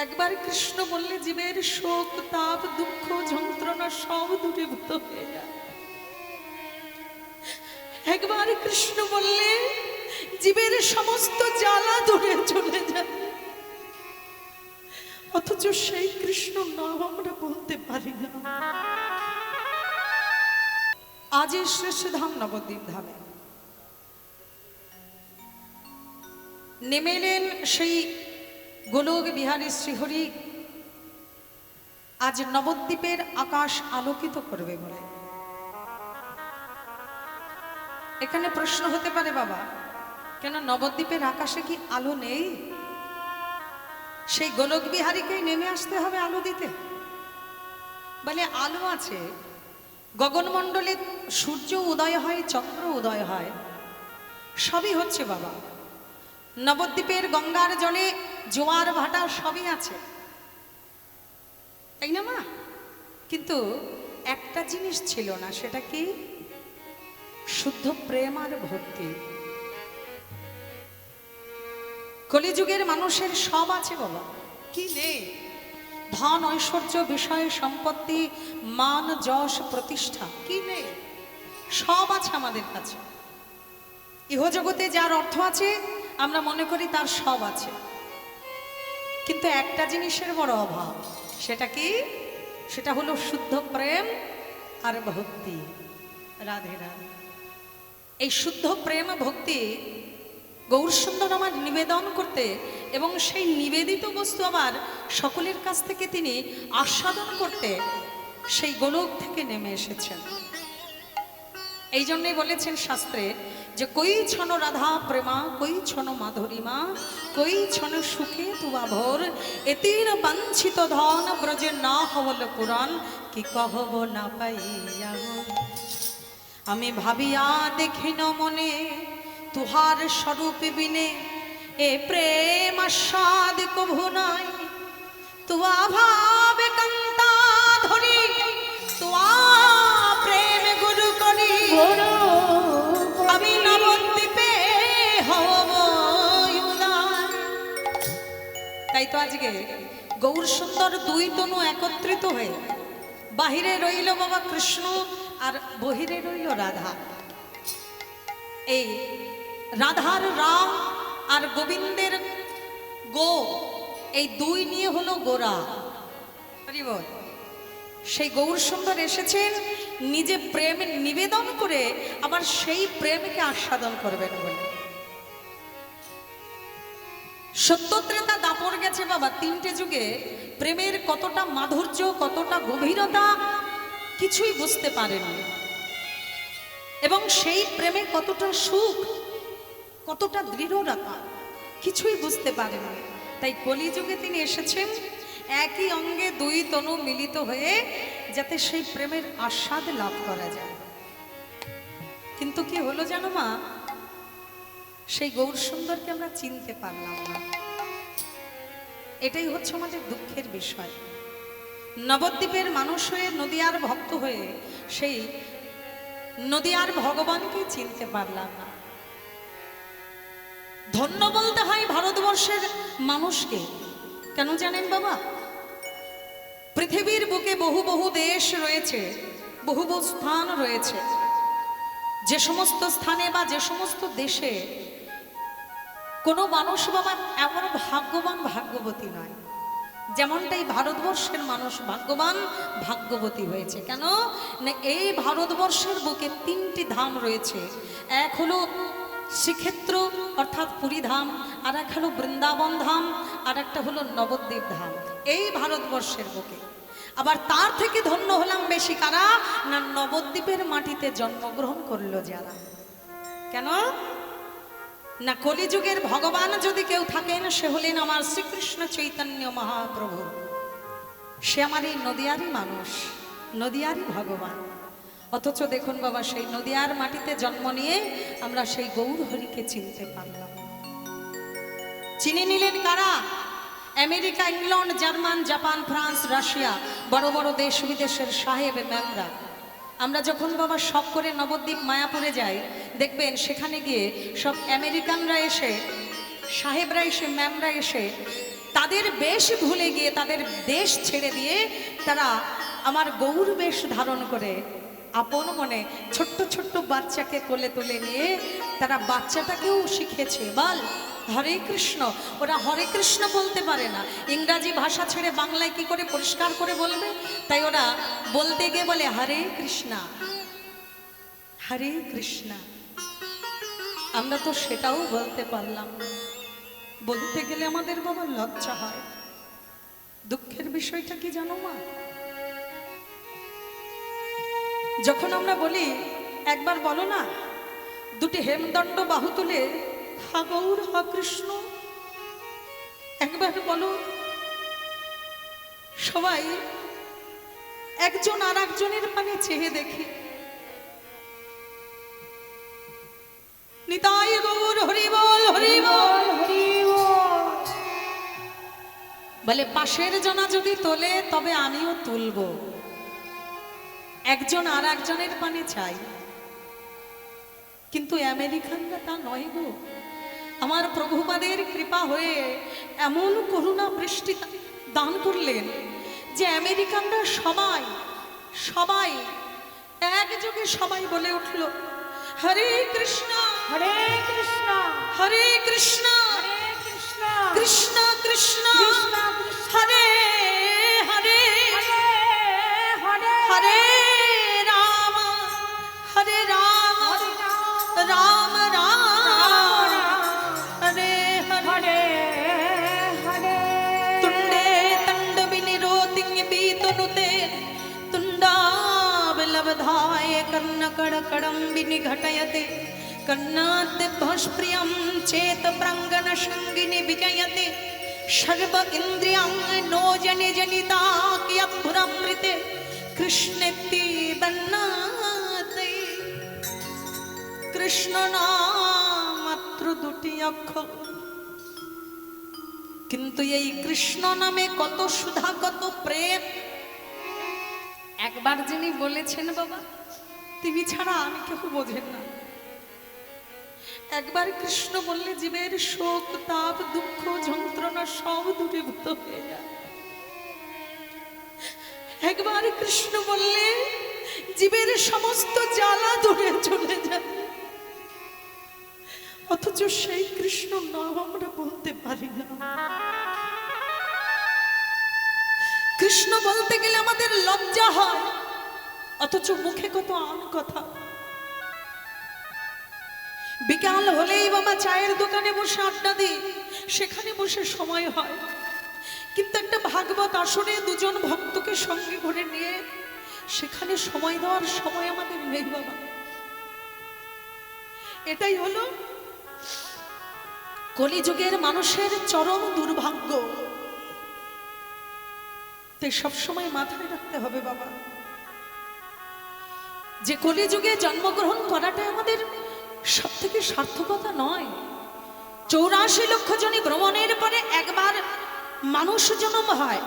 একবার কৃষ্ণ বললে জীবের শোক তাপ দুঃখ যন্ত্রণা সব দূরীভূত হয়ে যায়। একবার কৃষ্ণ বললে জীবের সমস্ত জ্বালা দূরে চলে যায়। অথচ সেই কৃষ্ণ নাম আমরা বলতে পারি না। আজ এই শ্রেষ্ঠ ধাম নবদ্বীপ ধামে নেমে এলেন সেই গোলক বিহারী শ্রীহরি। আজ নবদ্বীপের আকাশ আলোকিত করবে বলে। এখানে প্রশ্ন হতে পারে, বাবা কেন নবদ্বীপের আকাশে কি আলো নেই? সেই গোলক বিহারীকেই নেমে আসতে হবে আলো দিতে? বলে আলো আছে। গগনমণ্ডলে সূর্য উদয় হয়, চন্দ্র উদয় হয়, সবই হচ্ছে বাবা। নবদ্বীপের গঙ্গার জলে জোয়ার ভাটা সবই আছে, তাই না মা? কিন্তু একটা জিনিস ছিল না, সেটা কি? শুদ্ধ প্রেম আর ভক্তি। কলিযুগের মানুষের সব আছে বাবা, কি নেই? ধন ঐশ্বর্য বিষয় সম্পত্তি মান যশ প্রতিষ্ঠা কি নেই? সব আছে আমাদের কাছে। ইহজগতে যার অর্থ আছে আমরা মনে করি তার সব আছে, কিন্তু একটা জিনিসের বড় অভাব। সেটা কি? সেটা হলো শুদ্ধ প্রেম আর ভক্তি। রাধে রাধে। এই শুদ্ধ প্রেম ভক্তি গৌরসুন্দর আমার নিবেদন করতে এবং সেই নিবেদিত বস্তু আবার সকলের কাছ থেকে তিনি আস্বাদন করতে সেই গোলক থেকে নেমে এসেছেন। এই জন্যই বলেছেন শাস্ত্রে যে কই ছন রাধা প্রেমা, কই ছন মাধুরীমা, কই ছন সুখে তুবা ভোর, এতির বাঞ্ছিত ধন ব্রজে না হবল পুরাণ, কি কহব না পাইয়া। আমি ভাবিয়া দেখিন মনে তুহার স্বরূপ বিনে, এ প্রেম আস্বাদ কভু নাই। তুয়া ভাবে কান্তা ধরি, তুয়া প্রেম গুরু করি, আমি নবদ্বীপে হব উদার। তাই তো আজকে গৌরসুন্দর দুই তনু একত্রিত হয়ে বাহিরে রইল বাবা কৃষ্ণ আর বহিরে রইল রাধা। এই রাধার রাম আর গোবিন্দের গো, এই দুই নিয়ে হলো গোরা। সেই গৌরসুন্দর এসেছেন নিজে প্রেম নিবেদন করে আবার সেই প্রেমকে আস্বাদন করবেন বলে। সত্য ত্রেতা দাপর গেছে বাবা, তিনটে যুগে প্রেমের কতটা মাধুর্য কতটা গভীরতা কিছুই বুঝতে পারেনি, এবং সেই প্রেমে কতটা সুখ কতটা দৃঢ়তা কিছুই বুঝতে পারেনি। তাই কলিযুগে তিনি এসেছেন একই অঙ্গে দুই তনু মিলিত হয়ে যাতে সেই প্রেমের আস্বাদ লাভ করা যায়। কিন্তু কি হলো জানো মা? সেই গৌরসুন্দরকে আমরা চিনতে পারলাম না। এটাই হচ্ছে আমাদের দুঃখের বিষয়। নবদ্বীপের মানুষ হয়ে নদিয়ার ভক্ত হয়ে সেই নদিয়ার ভগবানকে চিনতে পারলাম না। ধন্য বলতে হয় ভারতবর্ষের মানুষকে। কেন জানেন বাবা? পৃথিবীর বুকে বহু বহু দেশ রয়েছে, বহু বহু স্থান রয়েছে। যে সমস্ত স্থানে বা যে সমস্ত দেশে কোনো মানুষ বাবা এমন ভাগ্যবান ভাগ্যবতী নয়, যেমনটাই ভারতবর্ষের মানুষ ভাগ্যবান ভাগ্যবতী হয়েছে। কেন না? এই ভারতবর্ষের বুকে তিনটি ধাম রয়েছে। এক হলো শ্রীক্ষেত্র অর্থাৎ পুরী ধাম, আর এক হলো বৃন্দাবন ধাম, আর একটা হলো নবদ্বীপ ধাম। এই ভারতবর্ষের বুকে আবার তার থেকে ধন্য হলাম বেশি কারা? না নবদ্বীপের মাটিতে জন্মগ্রহণ করলো যারা। কেন না? কলিযুগের ভগবান যদি কেউ থাকেন সে হলেন আমার শ্রীকৃষ্ণ চৈতন্য মহাপ্রভু। সে আমার এই নদিয়ারই মানুষ, নদিয়ারই ভগবান। অথচ দেখুন বাবা, সেই নদিয়ার মাটিতে জন্ম নিয়ে আমরা সেই গৌর হরিকে চিনতে পারলাম। চিনে নিলেন কারা? America, England, German, Japan, France, Russia, বড় বড় দেশ বিদেশের সাহেব ম্যামরা। আমরা যখন বাবা শখ করে নবদ্বীপ মায়াপুরে যাই, দেখবেন সেখানে গিয়ে সব আমেরিকানরা এসে, সাহেবরা এসে, ম্যামরা এসে তাদের বেশ ভুলে গিয়ে তাদের দেশ ছেড়ে দিয়ে তারা আমার গৌর বেশ ধারণ করে আপন মনে ছোট্ট ছোট্ট বাচ্চাকে কোলে তুলে নিয়ে তারা বাচ্চাটাকেও শিখেছে বল হরে কৃষ্ণ। ওরা হরে কৃষ্ণ বলতে পারে না, ইংরাজি ভাষা ছেড়ে বাংলায় কি করে পরিষ্কার করে বলবে, তাই ওরা বলতে গিয়ে বলে হরে কৃষ্ণা হরে কৃষ্ণা। আমরা তো সেটাও বলতে পারলাম না, বলতে গেলে আমাদের বাবা লজ্জা হয়। দুঃখের বিষয়টা কি জানো মা, যখন আমরা বলি একবার বলো না দুটি হেমদণ্ড বাহু তুলে হা গৌর হা কৃষ্ণ, একবার বলো, সবাই একজন আর একজনের পানে চেয়ে দেখি নিতাই গৌর হরি বল হরি বল হরি বল। বলে পাশের জনা যদি তোলে তবে আমিও তুলব, একজন আর একজনের পানে চাই। কিন্তু আমেরিকানরা তা নয় গো। আমার প্রভুপাদের কৃপা হয়ে এমন করুণা বৃষ্টি দান করলেন যে আমেরিকানরা সবাই সবাই একযোগে সবাই বলে উঠল হরে কৃষ্ণ হরে কৃষ্ণ হরে কৃষ্ণ হরে কৃষ্ণ কৃষ্ণ কৃষ্ণ কৃষ্ণ হরে হরে হরে হরে হরে রাম হরে রাম রাম রাম হরে হরে হরে হরে तुंडे तंड विनिरोधिंग बीतनुते तुंडाबलवधाय कर्णकड़कड़ं विनिघटयते कर्णाद्य भस्प्रियं चेत प्रांगण संगिनि विजयते सर्व इंद्रियं नोजनि जनिता कियपुरमृते कृष्णेति बन्नाते। कृष्ण नाम मात्र दुटी अक्षर, কিন্তু এই কৃষ্ণ নামে কত সুধা কত প্রেম। একবার যিনি বলেছেন বাবা তিনি ছাড়া আমি কেউ বোঝেন না। একবার কৃষ্ণ বললে জীবের শোক তাপ দুঃখ যন্ত্রণা সব দূরীভূত হয়ে যায়। একবার কৃষ্ণ বললে জীবের সমস্ত জ্বালা দূরে চলে যায়। অথচ সেই কৃষ্ণ নাম আমরা বলতে পারি না। কৃষ্ণ বলতে গেলে আমাদের লজ্জা হয়, অথচ মুখে কত আন কথা। বিকাল হলেই বাবা চায়ের দোকানে বসে আড্ডা দিই, সেখানে বসে সময় হয়, কিন্তু একটা ভাগবত আসরে দুজন ভক্তকে সঙ্গে করে নিয়ে সেখানে সময় দেওয়ার সময় আমাদের নেই বাবা। এটাই হলো কলিযুগের মানুষের চরম দুর্ভাগ্য। তাই সবসময় মাথায় রাখতে হবে বাবা যে কলিযুগে জন্মগ্রহণ করাটাই আমাদের সব থেকে সার্থকতা নয়। 84 লক্ষ জনী ভ্রমণের পরে একবার মানুষ জন্ম হয়,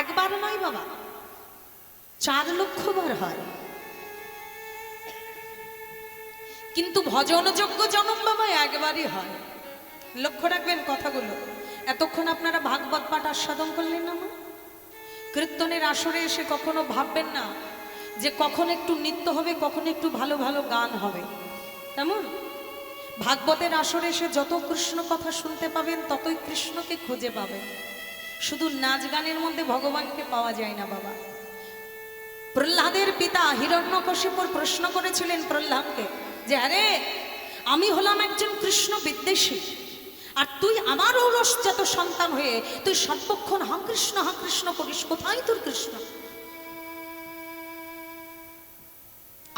একবার নয় বাবা 4 লক্ষ বার হয়। কিন্তু ভজনযোগ্য জন্ম বাবা একবারই হয়। লক্ষ্য রাখবেন কথাগুলো। এতক্ষণ আপনারা ভাগবত পাঠ আস্বাদন করলেন না, কীর্তনের আসরে এসে কখনো ভাববেন না যে কখন একটু নৃত্য হবে, কখন একটু ভালো ভালো গান হবে। তেমন ভাগবতের আসরে এসে যত কৃষ্ণ কথা শুনতে পাবেন ততই কৃষ্ণকে খুঁজে পাবেন। শুধু নাচ গানের মধ্যে ভগবানকে পাওয়া যায় না বাবা। প্রহ্লাদের পিতা হিরণ্যকশিপুর প্রশ্ন করেছিলেন প্রহ্লাদকে যে আরে আমি হলাম একজন কৃষ্ণ বিদ্বেষী, আর তুই আমার ঔরসজাত সন্তান হয়ে তুই সর্বক্ষণ হা কৃষ্ণ করিস, কোথায় তোর কৃষ্ণ?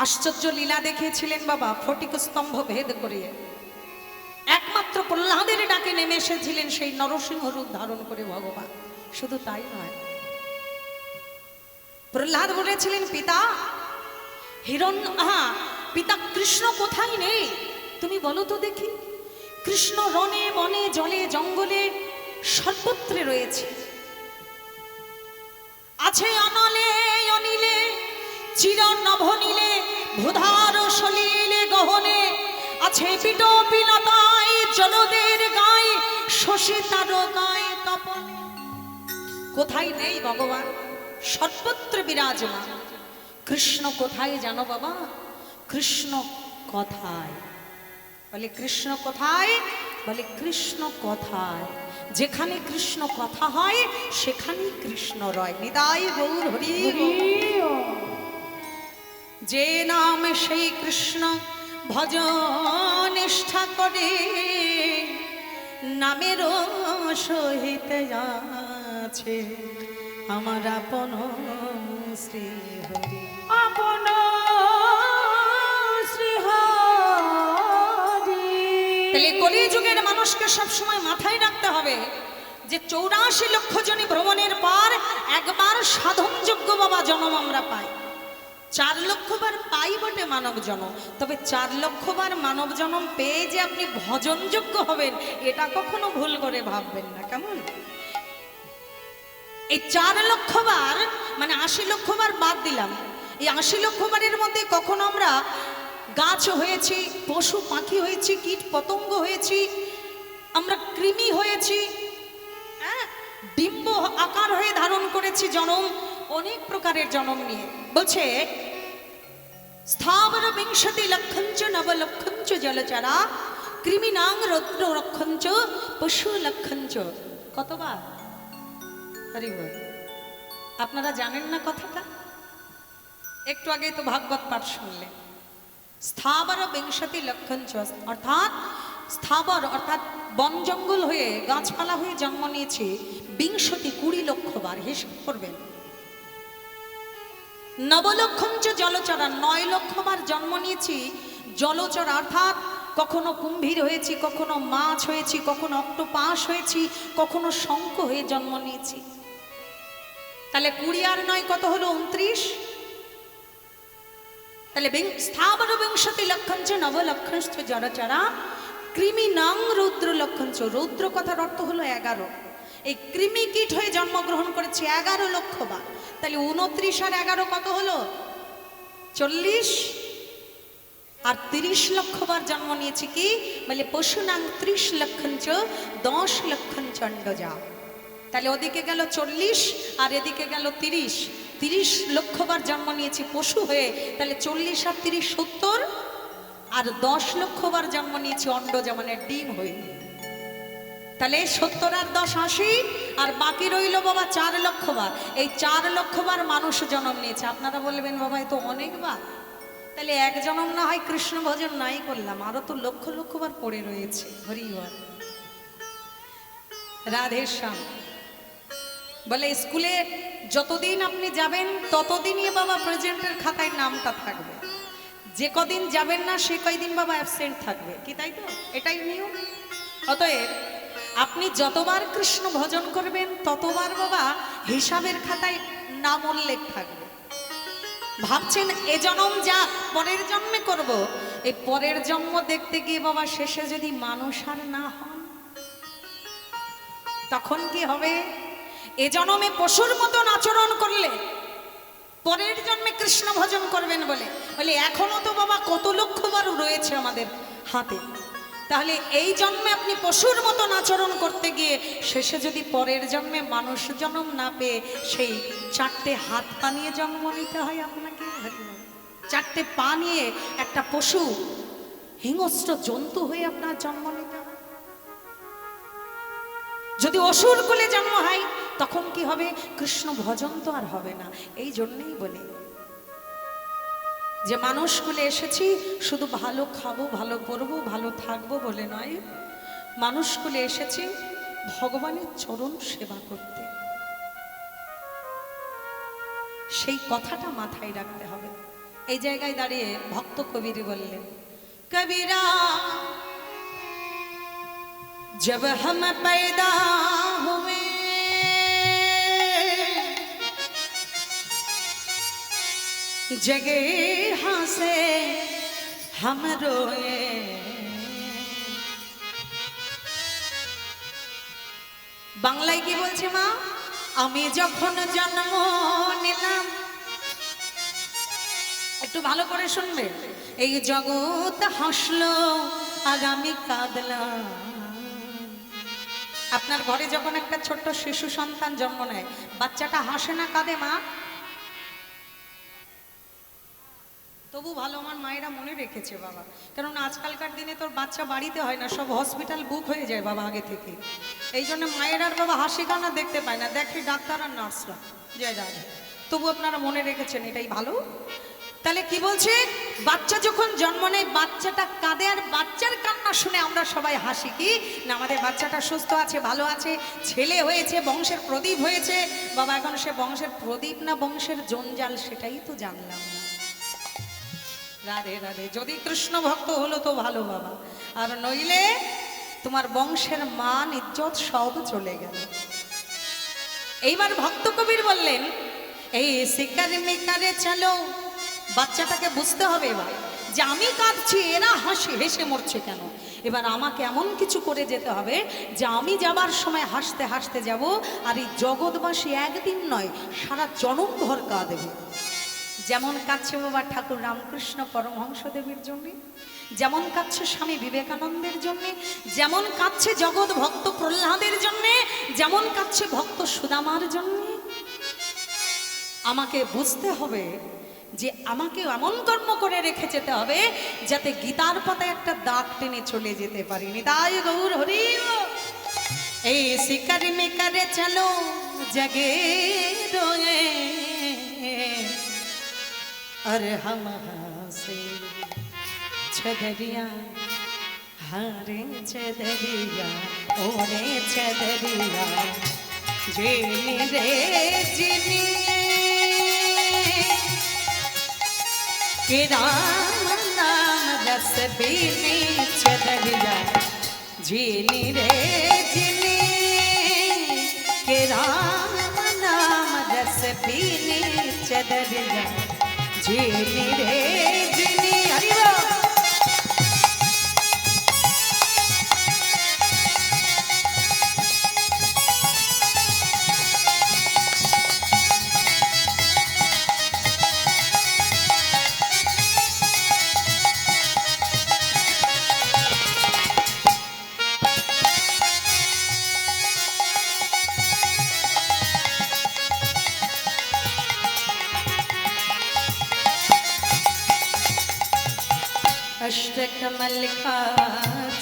আশ্চর্য লীলা দেখিয়েছিলেন বাবা ফটিক স্তম্ভ ভেদ করিয়ে। একমাত্র প্রহ্লাদের ডাকে নেমে এসেছিলেন সেই নরসিংহ রূপ ধারণ করে ভগবান। শুধু তাই নয়, প্রহ্লাদ বলেছিলেন পিতা পিতা কৃষ্ণ কোথায় নেই তুমি বলো তো দেখি। কৃষ্ণ রণে বনে জলে জঙ্গলে সর্বত্রে রয়েছে, আছে অনলে অনিলে চির নভনীলে ভূধার সলিলে গহনে, আছে পিট পিলতায় জলদের গায়ে শশী তার গায়ে তপনে। কোথায় নেই ভগবান? সর্বত্র বিরাজমান। কৃষ্ণ কোথায় জানো বাবা? কৃষ্ণ কথায়। বলে কৃষ্ণ কোথায়? বলে কৃষ্ণ কথায়। যেখানে কৃষ্ণ কথা হয় সেখানেই কৃষ্ণ রয়। নিতাই গৌর হরি। যে নাম সেই কৃষ্ণ ভজ নিষ্ঠা করে, নামের সহিত আছে আমার আপন শ্রী হরি। আপন শ্রী হরি। তাহলে কলিযুগের মানুষকে সবসময় মাথায় রাখতে হবে যে 84 লক্ষ জনী ভ্রমণের পর একবার সাধনযোগ্য বাবা জন্ম আমরা পাই। 4 লক্ষবার পাই বটে মানব জন্ম, তবে 4 লক্ষবার মানব জন্ম পেয়ে যে আপনি ভজনযোগ্য হবেন এটা কখনো ভুল করে ভাববেন না। কেমন? এই 4 লক্ষবার মানে 80 লক্ষবার বাদ দিলাম। এই 80 লক্ষবারের মধ্যে কখনো আমরা গাছ হয়েছি, পশু পাখি হয়েছি, কীট পতঙ্গ হয়েছি, আমরা কৃমি হয়েছি, হ্যাঁ, ডিম্ব আকার হয়ে ধারণ করেছি জনম, অনেক প্রকারের জনম নিয়ে। বলছে স্থাবর বিংশতি লক্ষঞ্চ নব লক্ষঞ্চ জলচরা কৃমিনাং রৌদ্র রক্ষঞ্চ পশু লক্ষঞ্চ। কতবার? হরি বল। আপনারা জানেন না কথাটা? একটু আগে তো ভাগবত পাঠ শুনলেন। স্থাবর বিংশতি লক্ষঞ্চ, অর্থাৎ স্থাবর অর্থাৎ বন জঙ্গল হয়ে গাছপালা হয়ে জন্ম নিয়েছে 20 লক্ষবার। হিসাব করবেন। নবলক্ষঞ্চ জলচরা, 9 লক্ষবার জন্ম নিয়েছি জলচর, অর্থাৎ কখনো কুম্ভীর হয়েছি, কখনো মাছ হয়েছি, কখনো অক্টোপাস হয়েছি, কখনো শঙ্খ হয়ে জন্ম নিয়েছি। তাহলে 20 আর 9 কত হলো? 29। তাহলে স্থাবর বিংশতি লক্ষঞ্চ নবলক্ষঞ্চ জলচরা কৃমি নং রৌদ্র লক্ষঞ্চ। রৌদ্র কথার অর্থ হলো 11। এই কৃমি কীট হয়ে জন্মগ্রহণ করেছে 11 লক্ষবার। তাহলে 29 আর 11 কত হলো? 40। আর 30 লক্ষবার জন্ম নিয়েছে কি? বলে পশুনাং 30 লক্ষঞ্চ 10 লক্ষঞ্চ অন্ডজা। তাহলে ওদিকে গেল 40 আর এদিকে গেল 30। 30 লক্ষবার জন্ম নিয়েছি পশু হয়ে, তাহলে 40 আর 30 70। আর 10 লক্ষবার জন্ম নিয়েছি অন্ডজা মানে ডিম হয়ে। তাহলে 70 আর 10 80, আর বাকি রইল বাবা 4 লক্ষবার। এই 4 লক্ষবার মানুষ জন্ম নিয়েছে। আপনারা বলবেন বাবা এ তো অনেকবার। তাহলে এক জন্ম না হয় কৃষ্ণ ভজন নাই করলাম, আরো তো লক্ষ লক্ষবার পড়ে রয়েছে। হরি বল। রাধে শ্যাম। বলে স্কুলে যতদিন আপনি যাবেন ততদিনই বাবা প্রেজেন্টের খাতায় নামটা থাকবে, যে কদিন যাবেন না সে কয়দিন বাবা অ্যাবসেন্ট থাকবে। কি তাই তো? এটাই নিয়ম। অতএব আপনি যতবার কৃষ্ণ ভজন করবেন ততবার বাবা হিসাবের খাতায় নাম উল্লেখ থাকবে। ভাবছেন এ জন্ম যা পরের জন্মে করব, এই পরের জন্ম দেখতে গিয়ে বাবা শেষে যদি মানুষ আর না হন তখন কি হবে? এ জন্মে পশুর মতন আচরণ করলে পরের জন্মে কৃষ্ণ ভজন করবেন বলে এখনো তো বাবা কত লক্ষবার রয়েছে আমাদের হাতে। তাহলে এই জন্মে আপনি পশুর মতন আচরণ করতে গিয়ে শেষে যদি পরের জন্মে মানুষ জন্ম না পেয়ে সেই 4টে হাত পা নিয়ে জন্ম নিতে হয় আপনাকে, 4টে পা নিয়ে একটা পশু হিংস্র জন্তু হয়ে আপনার জন্ম নিতে হয়। যদি অসুর কুলে জন্ম হয় তখন কি হবে? কৃষ্ণ ভজন তো আর হবে না। এই জন্যই বলি যে মানুষ কুলে এসেছি শুধু ভালো খাবো, ভালো পরবো, ভালো থাকবো বলে নয়। মানুষ কুলে এসেছি ভগবানের চরণ সেবা করতে। সেই কথাটা মাথায় রাখতে হবে। এই জায়গায় দাঁড়িয়ে ভক্ত কবির বললেন, কবিরা जब हम पैदा हुए जगे हंसे हम रोए, বাংলায় কি বলছে মা? আমি যখন জন্ম নিলাম, একটু ভালো করে শুনবে, এই জগৎ হাসলো আর আমি কাঁদলাম। আপনার ঘরে যখন একটা ছোট্ট শিশু সন্তান জন্ম নেয়, বাচ্চাটা হাসে না কাঁদে মা? তবু ভালো আমার মায়েরা মনে রেখেছে বাবা, কারণ আজকালকার দিনে তোর বাচ্চা বাড়িতে হয় না, সব হসপিটাল বুক হয়ে যায় বাবা আগে থেকে। এই জন্য মায়ের আর বাবা হাসি কান্না দেখতে পায় না, দেখে ডাক্তার আর নার্সরা। জয় রাধে। তবু আপনারা মনে রেখেছেন, এটাই ভালো। তাহলে কি বলছে, বাচ্চা যখন জন্ম নেয় বাচ্চাটা কাঁদে, আর বাচ্চার কান্না শুনে আমরা সবাই হাসি। কি না, আমাদের বাচ্চাটা সুস্থ আছে, ভালো আছে, ছেলে হয়েছে, বংশের প্রদীপ হয়েছে। বাবা এখন সে বংশের প্রদীপ না বংশের জঞ্জাল সেটাই তো জানলাম না। রাধে রাধে। যদি কৃষ্ণ ভক্ত হলো তো ভালো বাবা, আর নইলে তোমার বংশের মান ইজ্জত সব চলে গেল। এইবার ভক্ত কবির বললেন, এই শিকারে মিকারে চলো। বাচ্চাটাকে বুঝতে হবে এবার যে আমি কাঁদছি, এরা হেসে মরছে কেন। এবার আমাকে এমন কিছু করে যেতে হবে যে আমি যাবার সময় হাসতে হাসতে যাব, আর এই জগৎবাসী একদিন নয় সারা জনমভর কাঁদবে। যেমন কাঁদছে বাবা ঠাকুর রামকৃষ্ণ পরমহংসদেবের জন্য, যেমন কাঁদছে স্বামী বিবেকানন্দের জন্য, যেমন কাঁদছে জগৎ ভক্ত প্রহ্লাদের জন্য, যেমন কাঁদছে ভক্ত সুদামার জন্য। আমাকে বুঝতে হবে যে আমাকে এমন কর্ম করে রেখে যেতে হবে যাতে গীতার পাতায় একটা দাগ টেনে চলে যেতে পারি। নিতাই গৌর হরি। এই শিকারি মিকারে চলো জগে রোয়ে, और हम हंसे छदरिया हारे छदरिया ओरे छदरिया जिनी रे जिनी के राम नाम रस बीनी छदरिया जिनी रे जिनी के राम नाम रस बीनी छदरिया जिनी रे जिनी। हरि बोल। अष्टकमल का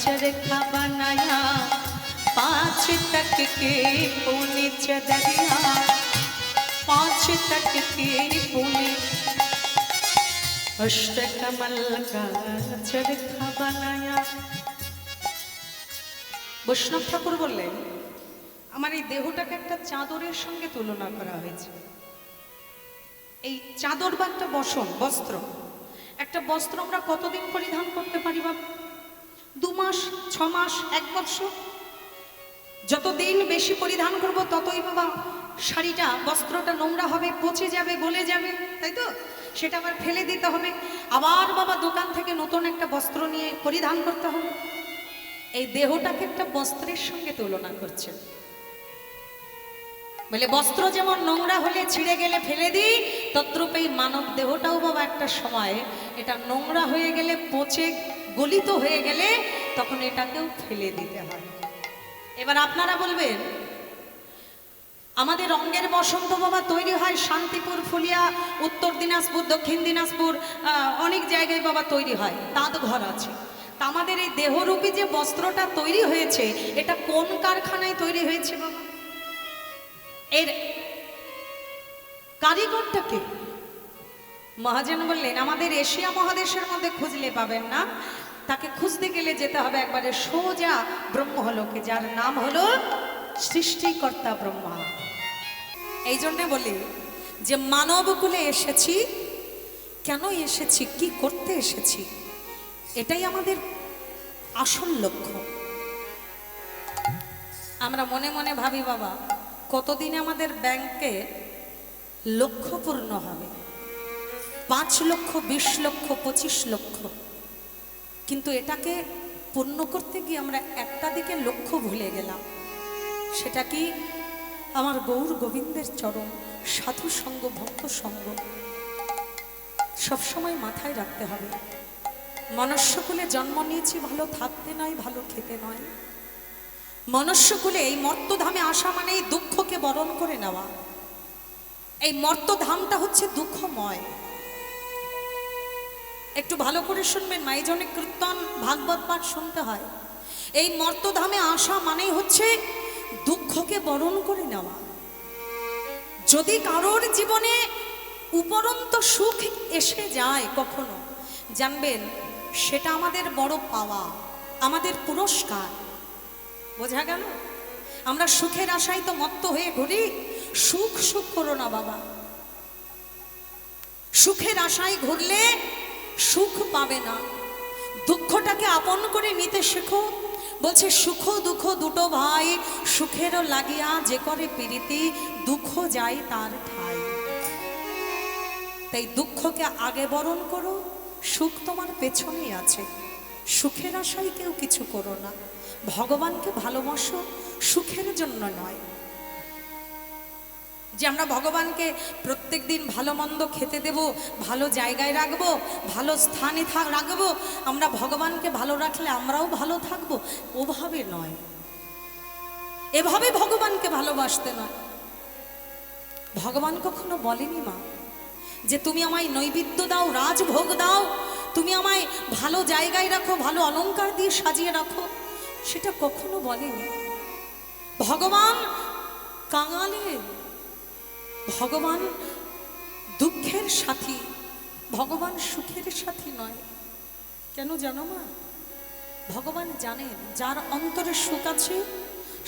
चरखा बनाया, 5 तक के पुण्य चदरिया, 5 तक के पुण्य। अष्टकमल का चरखा बनाया। বৈষ্ণব ঠাকুর বললেন, আমার এই দেহটাকে একটা চাদরের সঙ্গে তুলনা করা হয়েছে। এই চাদর বা একটা বস্ত্র, একটা বস্ত্র আমরা কতদিন পরিধান করতে পারি বাবা? 2 মাস, 6 মাস, 1 বছর। যতদিন বেশি পরিধান করব ততই বাবা শাড়িটা, বস্ত্রটা নোংরা হবে, পচে যাবে, গলে যাবে, তাই তো? সেটা আবার ফেলে দিতে হবে, আবার বাবা দোকান থেকে নতুন একটা বস্ত্র নিয়ে পরিধান করতে হবে। এই দেহটাকে একটা বস্ত্রের সঙ্গে তুলনা করছেন। বলে বস্ত্র যেমন নোংরা হলে ছিঁড়ে গেলে ফেলে দিই, তদ্রূপ এই মানব দেহটাও বাবা একটা সময় এটা নোংরা হয়ে গেলে, পচে গলিত হয়ে গেলে তখন এটাকেও ফেলে দিতে হয়। এবার আপনারা বলবেন, আমাদের রঙের বসন্ত বাবা তৈরি হয় শান্তিপুর, ফুলিয়া, উত্তর দিনাজপুর, দক্ষিণ দিনাজপুর, অনেক জায়গায় বাবা তৈরি হয়, তাঁত ঘর আছে। তা আমাদের এই দেহরূপী যে বস্ত্রটা তৈরি হয়েছে এটা কোন কারখানায় তৈরি হয়েছে বাবা? এর কারিগরটাকে মহাজন বললেন, আমাদের এশিয়া মহাদেশের মধ্যে খুঁজলে পাবেন না, তাকে খুঁজতে গেলে যেতে হবে একবারে সোজা ব্রহ্মলোকে, যার নাম হলো সৃষ্টিকর্তা ব্রহ্মা। এই জন্যে বলি যে মানবকুলে এসেছি, কেন এসেছি, কি করতে এসেছি, এটাই আমাদের আসল লক্ষ্য। আমরা মনে মনে ভাবি বাবা কতদিনে আমাদের ব্যাংকে লক্ষ্য পূর্ণ হবে, 5 লক্ষ, 20 লক্ষ, 25 লক্ষ। কিন্তু এটাকে পূর্ণ করতে গিয়ে আমরা একটা দিকে লক্ষ্য ভুলে গেলাম। সেটা কি? আমার গৌর গোবিন্দের চরণ, সাধু সঙ্গ, ভক্ত সঙ্গ সবসময় মাথায় রাখতে হবে। মনুষ্যকুলে জন্ম নিয়েছি ভালো থাকতে নয়, ভালো খেতে নয়। মনুষ্যকুলে এই মর্তধামে আসা মানে এই দুঃখকে বরণ করে নেওয়া। এই মর্তধামটা হচ্ছে দুঃখময়। একটু ভালো করে শুনবেন, মা, এই জন্য কীর্তন ভাগবত পাঠ শুনতে হয়। এই মর্তধামে আসা মানেই হচ্ছে দুঃখকে বরণ করে নেওয়া। যদি কারোর জীবনে উপরন্ত সুখ এসে যায় কখনো, জানবেন সেটা আমাদের বড় পাওয়া, আমাদের পুরস্কার। বোঝা গেল? আমরা সুখের আশায় তো মত্ত হয়ে ঘুরি। সুখ সুখ করো না বাবা। সুখের আশায় ঘুরলে সুখ পাবে না। দুঃখটাকে আপন করে নিতে শেখো। বলছে সুখ দুঃখ দুটো ভাই, সুখেরও লাগিয়া যে করে প্রীতি, দুঃখ যায় তার ঠাই। তাই দুঃখকে আগে বরণ করো, সুখ তোমার পেছনেই আছে। সুখের আশায় কেউ কিছু করো না। ভগবানকে ভালোবাসো, সুখের জন্য নয়। যে আমরা ভগবানকে প্রত্যেক দিন ভালো মন্দ খেতে দেব, ভালো জায়গায় রাখবো, ভালো স্থানে রাখবো, আমরা ভগবানকে ভালো রাখলে আমরাও ভালো থাকবো, ওভাবে নয়। এভাবে ভগবানকে ভালোবাসতে নয়। ভগবান কখনো বলেনি মা যে তুমি আমায় নৈবেদ্য দাও, রাজভোগ দাও, তুমি আমায় ভালো জায়গায় রাখো, ভালো অলংকার দিয়ে সাজিয়ে রাখো, সেটা কখনো বলেনি। ভগবান কাঙালের, ভগবান দুঃখের সাথী, ভগবান সুখের সাথী নয়। কেন জানো মা? ভগবান জানেন যার অন্তরে সুখ আছে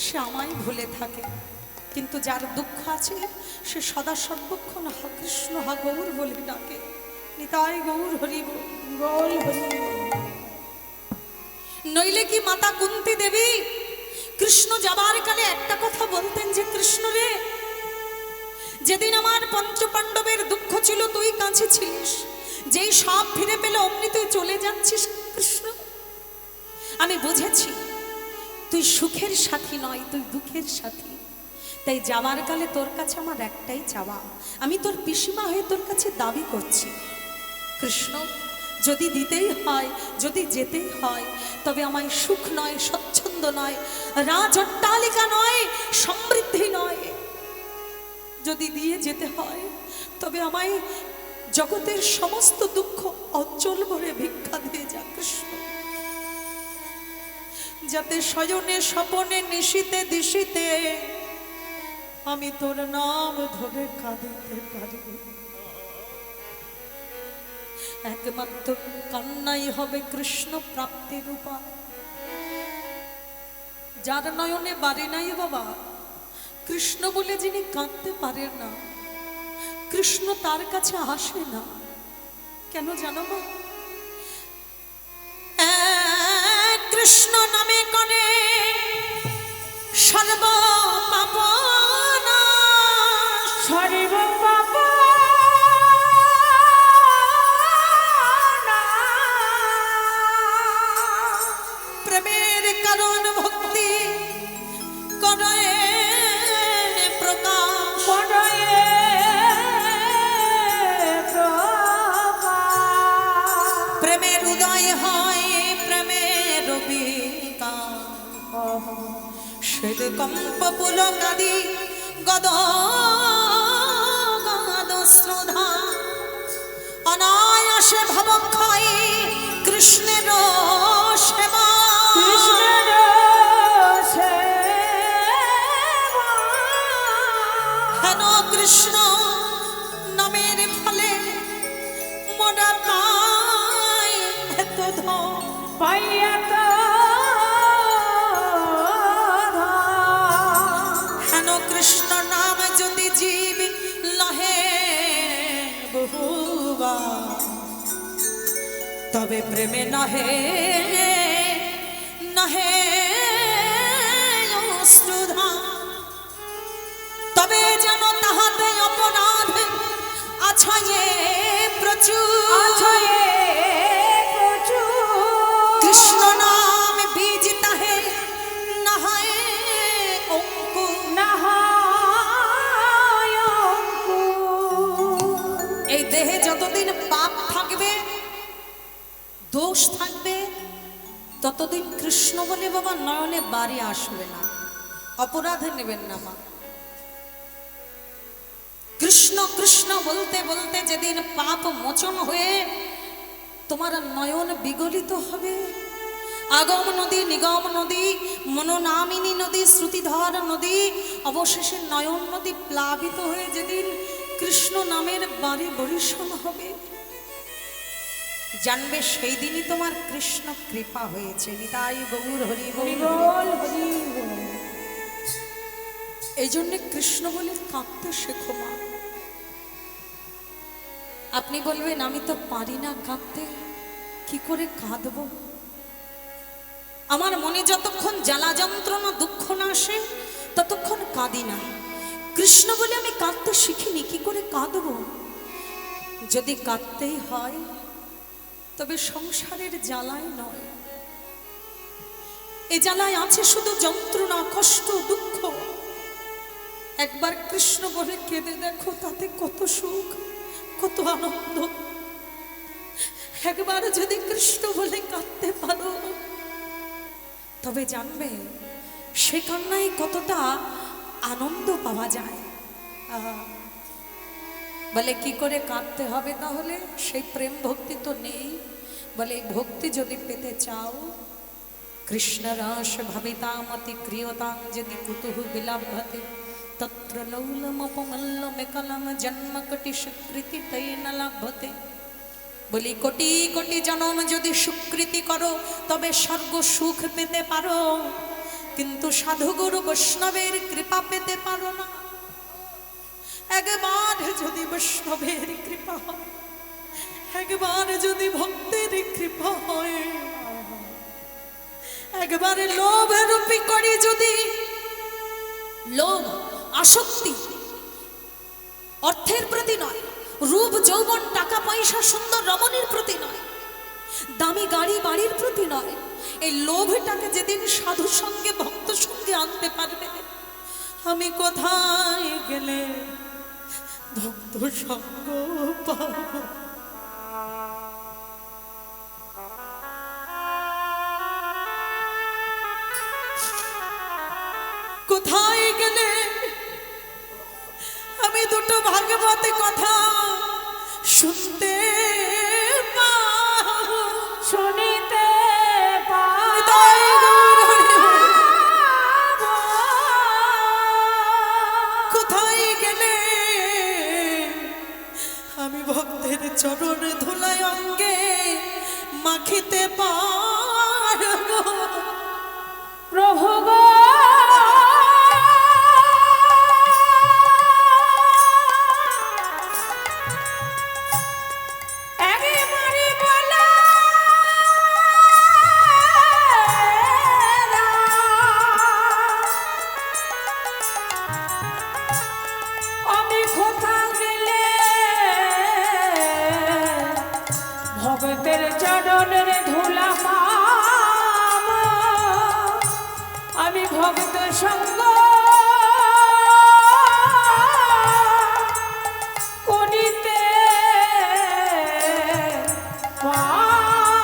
সে আমায় ভুলে থাকে, কিন্তু যার দুঃখ আছে সে সদা সর্বক্ষণ হা কৃষ্ণ হা গৌর বলে ডাকে। নিতাই গৌর হরি বল হরি। নইলে কি মাতা কুন্তি দেবী কৃষ্ণ যাবার কালে একটা কথা বলতেন যে কৃষ্ণ রে, যেদিন আমার পঞ্চপাণ্ডবের দুঃখ ছিল তুই কাছে ছিলিস, যেই সব ফিরে পেলে অমনি তুই চলে যাচ্ছিস কৃষ্ণ। আমি বুঝেছি তুই সুখের সাথী নয়, তুই দুঃখের সাথী। তাই যাবার কালে তোর কাছে আমার একটাই চাওয়া, আমি তোর পিসিমা হয়ে তোর কাছে দাবি করছি কৃষ্ণ, যদি দিতেই হয়, যদি যেতেই হয়, তবে আমায় সুখ নয়, স্বচ্ছন্দ নয়, রাজ অট্টালিকা নয়, সমৃদ্ধি নয়, যদি দিয়ে যেতে হয় তবে আমায় জগতের সমস্ত দুঃখ অঞ্চল ভরে ভিক্ষা দিয়ে যা কৃষ্ণ, যাতে শয়নে স্বপনে নিশিতে দিশিতে আমি তোর নাম ধরে কাঁদিতে পারি। একমাত্র কান্নাই হবে কৃষ্ণ প্রাপ্তির উপায়। যার নয়নে বাড়ি নাই বাবা, কৃষ্ণ বলে যিনি কাঁদতে পারেন না, কৃষ্ণ তার কাছে আসে না। কেন জানো মা? কৃষ্ণ নামে করে সর্ব পাপ নাশ, সর্ব পাপ প্রেমের কারণ ভক্তি করে প্রকাশ, প্রেমের উদয় হয় প্রেমের বিকাশ, শ্বেত কম্প পুলকাদি গদ গদ শ্রদ্ধা, অনায়াসে ভবক্ষয় কৃষ্ণের সেবা, কৃষ্ণের সেবা। হেন কৃষ্ণ নামের ফলে মোরা পাই এত ধন, পাইয়া তো হেন কৃষ্ণ নাম যদি জীব লহে বহুবার, তবে প্রেমে নহে নহে অশ্রুধা, তবে যেন তাহাতে অপরাধ আছয়ে প্রচুর। কৃষ্ণ নাম বীজ তাহে না হয় অঙ্কুর। এই দেহে যতদিন পাপ থাকবে, দোষ থাকবে, ততদিন কৃষ্ণ বলে বাবা নয়নে বাড়ি আসবে না, অপরাধে নেবেন না মা। কৃষ্ণ কৃষ্ণ বলতে বলতে যেদিন পাপ মোচন হয়ে তোমার নয়ন বিগলিত হবে, আগম নদী নিগম নদী মনোনামিনী নদী শ্রুতিধর নদী অবশেষে নয়ন নদী প্লাবিত হয়ে যেদিন কৃষ্ণ নামের বাড়ি বরিশন হবে, জানবে সেই দিনই তোমার কৃষ্ণ কৃপা হয়েছে। নিতাই গৌর হরি হরি বল। বল হরি বল। এই জন্যে কৃষ্ণ বলে কাঁদতে শেখো মা। আপনি বলবেন আমি তো পারি না কাঁদতে, কি করে কাঁদবো? আমার মনে যতক্ষণ জ্বালা যন্ত্রণা দুঃখ না আসে ততক্ষণ কাঁদি না। কৃষ্ণ বলে আমি কাঁদতে শিখিনি, কি করে কাঁদবো? যদি কাঁদতেই হয় তবে সংসারের জ্বালায় নয়, এ জ্বালায় আছে শুধু যন্ত্রণা কষ্ট দুঃখ। একবার কৃষ্ণ বলে কেঁদে দেখো, তাতে কত সুখ কত আনন্দ। একবার যদি কৃষ্ণ বলে কাঁদতে পারো তবে জানবে সে কান্নায় কতটা আনন্দ পাওয়া যায়। বলে কি করে কাঁদতে হবে তাহলে? সেই প্রেম ভক্তি তো নেই। বলে এই ভক্তি যদি পেতে চাও, কৃষ্ণ রস ভাবিতামতি ক্রিয়তাং যদি কুতুহ বিলাভতে তত্র লৌলমপমল্লমেকলম জন্মকটি স্বীকৃতি তৈন লাভতে। বলি কোটি কোটি জনম যদি স্বীকৃতি করো তবে স্বর্গ সুখ পেতে পারো, কিন্তু সাধুগুরু বৈষ্ণবের কৃপা পেতে পারো না। একবার যদি বৈষ্ণবের কৃপা হয়, একবার যদি ভক্তের কৃপা হয়, একবার লোভ রূপী করি যদি, লোভ আসক্তি অর্থের প্রতি নয়, রূপ যৌবন টাকা পয়সা সুন্দর রমণীর প্রতি নয়, দামি গাড়ি বাড়ির প্রতি নয়, এই লোভটাকে যেদিন সাধু সঙ্গে ভক্ত সঙ্গে আনতে পারবে, আমি কোথায় গেলে ভক্ত সঙ্গ পাবো? কোথায় গেলে আমি দুটো ভাগবত কথা শুনতে পাবো? শুনিতে তাই গৌর হরি বল। কোথায় গেলে আমি ভক্তের চরণ ধুলাই অঙ্গে মাখিতে পারবো? প্রভু গো একবারই বলো আমি কোথা গেলে ভগতের চরণের ধুলা পাবো? আমি ভক্ত সঙ্গ করিতে পারবো।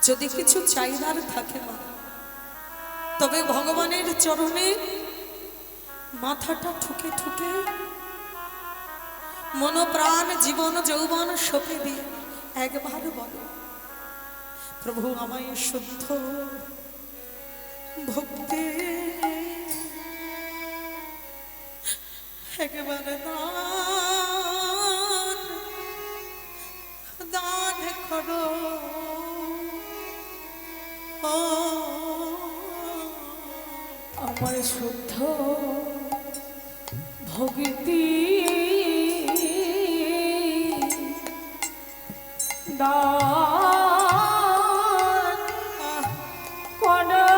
যদি কিছু চাইবার থাকে মা, তবে ভগবানের চরণে মাথাটা ঠুকে ঠুকে মনোপ্রাণ জীবন যৌবন সঁপে দিয়ে একবার বলো, প্রভু আমায় শুদ্ধ ভক্তি একবার দান দান করো। আমার শুদ্ধ ভক্তি দান করো।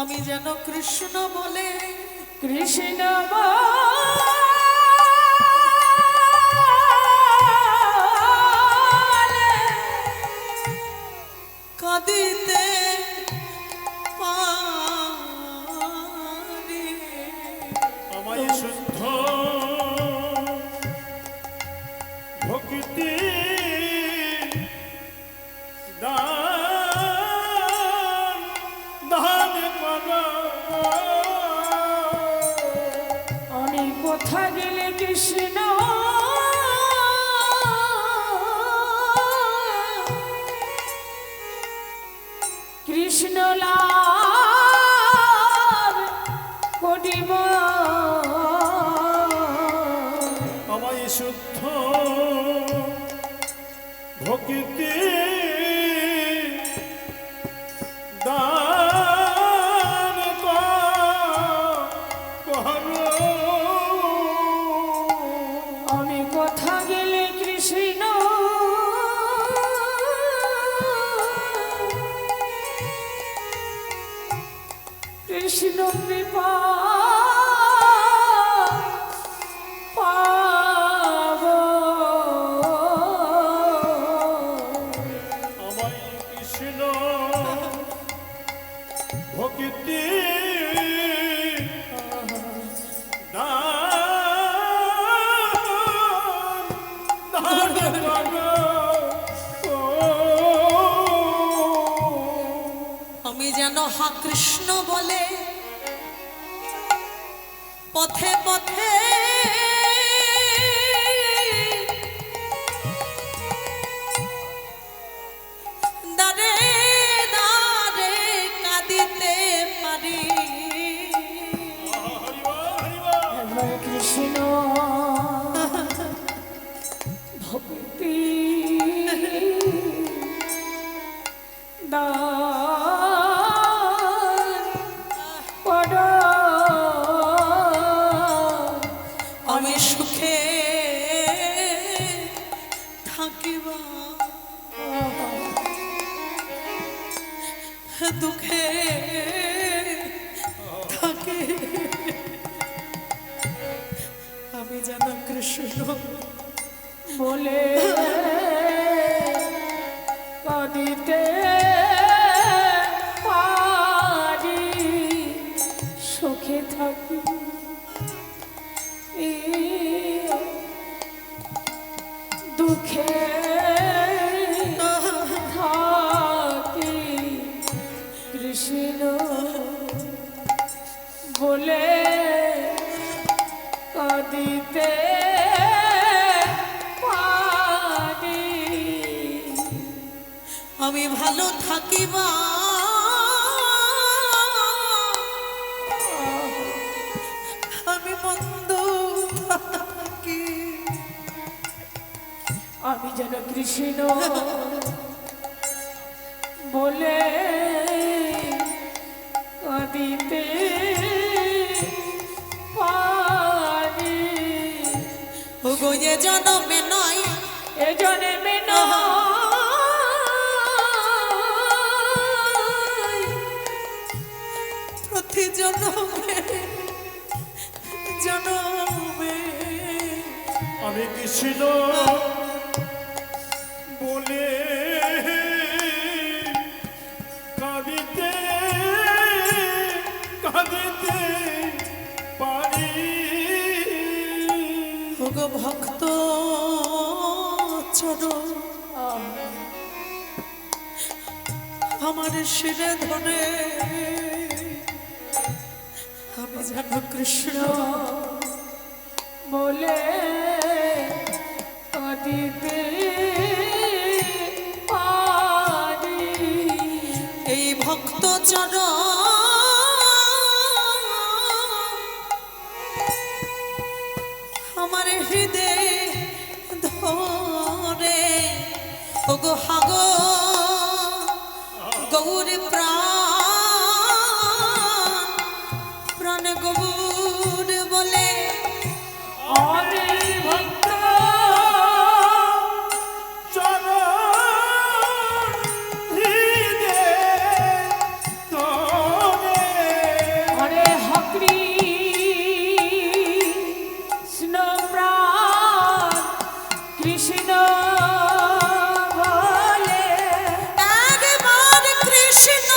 আমি যেন কৃষ্ণ বলে কৃষ্ণ কাঁদিতে পারি। আমায় শুদ্ধ ভক্তি দান করো। আমি কথা গেলে কৃষ্ণ কৃষ্ণ কৃপা পাব। আমায় কৃষ্ণ ভক্তি দান করো। আমি যেন হা কৃষ্ণ বলে পথে পথে দাঁড়ে দাঁড়ে কাঁদিতে পারি। একবার কৃষ্ণ ভক্তি দান করো। আমি সুখে থাকিব দুঃখে থাকে। আমি যেন কৃষ্ণ বলে কাঁদিতে পারি সুখে থাকি। দুঃখে থাকি কৃষ্ণ বলে কাঁদিতে পারি। আমি ভালো থাকিবা আমি মন্দ থাকি। আমি যেন কৃষ্ণ বলে কাঁদিতে পারি। ওগো যে জনমে নয় এ জন্মে নয় প্রতি জনমে জনমে আমি কৃষ্ণ বলে কাঁদিতে কাঁদিতে পারি। ওগো ভক্ত চরণ আমার শিরে ধরে আমি যেন কৃষ্ণ বলে কাঁদিতে পারি। এই ভক্ত চরণ আমার হৃদয় ধরে। ওগো হাগো গৌর প্রাণ প্রাণ গৌর বলে আমি ভক্ত চরণ হৃদে তোরে। হরে কৃষ্ণ প্রাণ কৃষ্ণ বলে একবার কৃষ্ণ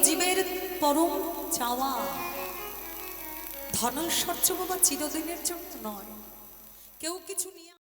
জীবের পরম চাওয়া। ধনৈশ্বর্য বাবা চিরদিনের জন্য নয়, কেউ কিছু নিয়ে